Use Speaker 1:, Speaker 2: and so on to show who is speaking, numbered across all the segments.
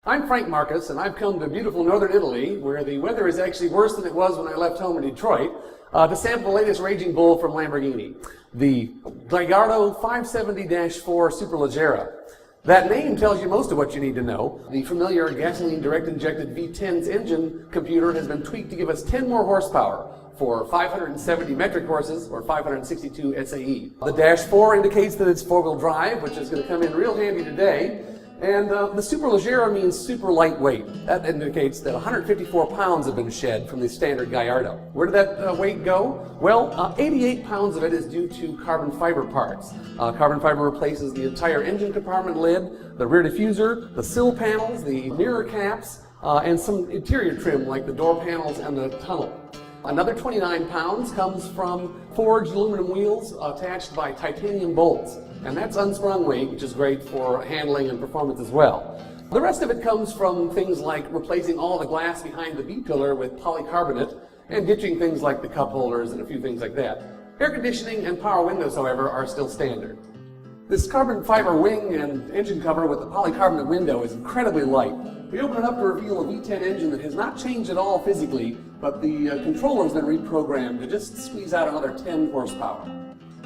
Speaker 1: I'm Frank Marcus, and I've come to beautiful northern Italy, where the weather is actually worse than it was when I left home in Detroit, to sample the latest Raging Bull from Lamborghini, the Gallardo 570-4 Superleggera. That name tells you most of what you need to know. The familiar gasoline direct-injected V10's engine computer has been tweaked to give us 10 more horsepower for 570 metric horses or 562 SAE. The dash 4 indicates that it's four-wheel drive, which is going to come in real handy today. And the Superleggera means super lightweight. That indicates that 154 pounds have been shed from the standard Gallardo. Where did that weight go? Well, 88 pounds of it is due to carbon fiber parts. Carbon fiber replaces the entire engine compartment lid, the rear diffuser, the sill panels, the mirror caps, and some interior trim like the door panels and the tunnel. Another 29 pounds comes from forged aluminum wheels attached by titanium bolts. And that's unsprung weight, which is great for handling and performance as well. The rest of it comes from things like replacing all the glass behind the B-pillar with polycarbonate and ditching things like the cup holders and a few things like that. Air conditioning and power windows, however, are still standard. This carbon fiber wing and engine cover with the polycarbonate window is incredibly light. We open it up to reveal a V10 engine that has not changed at all physically, but the controller has been reprogrammed to just squeeze out another 10 horsepower.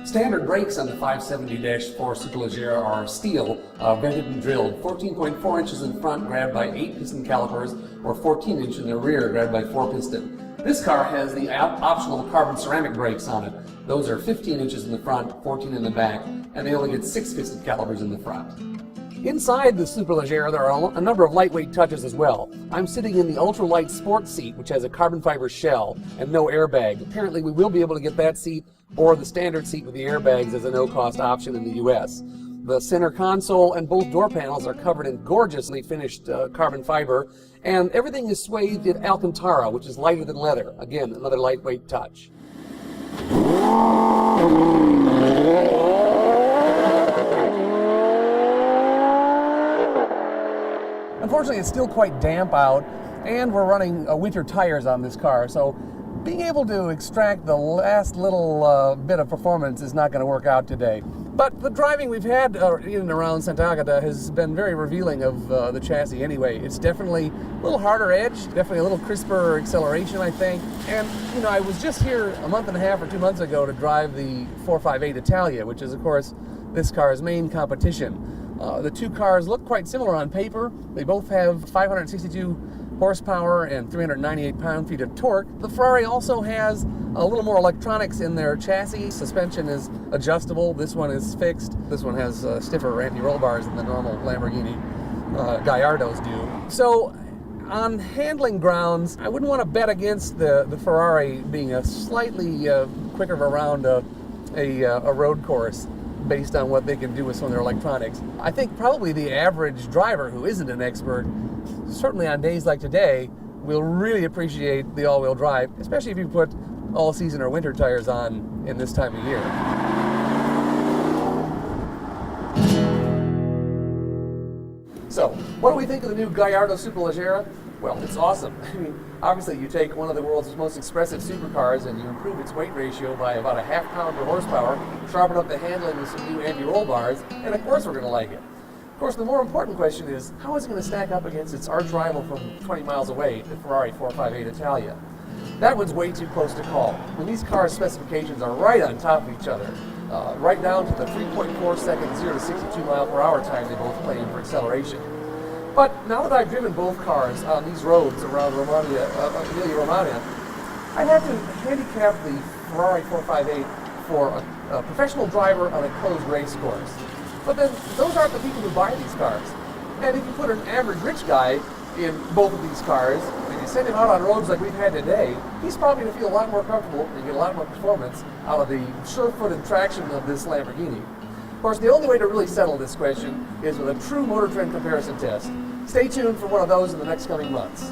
Speaker 1: Standard brakes on the 570-4 Superleggera are steel, vented and drilled, 14.4 inches in front, grabbed by 8 piston calipers, or 14 inch in the rear, grabbed by 4 piston. This car has the optional carbon ceramic brakes on it. Those are 15 inches in the front, 14 in the back, and they only get 6 piston calipers in the front. Inside the Superleggera, there are a number of lightweight touches as well. I'm sitting in the ultralight sport seat, which has a carbon fiber shell and no airbag. Apparently, we will be able to get that seat or the standard seat with the airbags as a no-cost option in the U.S. The center console and both door panels are covered in gorgeously finished carbon fiber, and everything is swathed in Alcantara, which is lighter than leather. Again, another lightweight touch. Unfortunately, it's still quite damp out, and we're running winter tires on this car, so being able to extract the last little bit of performance is not going to work out today. But the driving we've had in and around Sant'Agata has been very revealing of the chassis anyway. It's definitely a little harder edge, definitely a little crisper acceleration, I think. And, you know, I was just here a month and a half or 2 months ago to drive the 458 Italia, which is, of course, this car's main competition. The two cars look quite similar on paper. They both have 562 horsepower and 398 pound-feet of torque. The Ferrari also has a little more electronics in their chassis. Suspension is adjustable. This one is fixed. This one has stiffer anti-roll bars than the normal Lamborghini Gallardos do. So on handling grounds, I wouldn't want to bet against the Ferrari being a slightly quicker around a road course based on what they can do with some of their electronics. I think probably the average driver who isn't an expert, certainly on days like today, will really appreciate the all-wheel drive, especially if you put all-season or winter tires on in this time of year. So, what do we think of the new Gallardo Superleggera? Well, it's awesome. I mean, obviously you take one of the world's most expressive supercars and you improve its weight ratio by about a half pound per horsepower, sharpen up the handling with some new anti-roll bars, and of course we're going to like it. Of course, the more important question is, how is it going to stack up against its arch rival from 20 miles away, the Ferrari 458 Italia? That one's way too close to call. I mean, these cars' specifications are right on top of each other, right down to the 3.4 second 0 to 62 mile per hour time they both claim for acceleration. But now that I've driven both cars on these roads around Emilia-Romagna, I'd have to handicap the Ferrari 458 for a professional driver on a closed race course. But then those aren't the people who buy these cars. And if you put an average rich guy in both of these cars, and you send him out on roads like we've had today, he's probably going to feel a lot more comfortable and get a lot more performance out of the sure-footed traction of this Lamborghini. Of course, the only way to really settle this question is with a true motor trend comparison test. Stay tuned for one of those in the next coming months.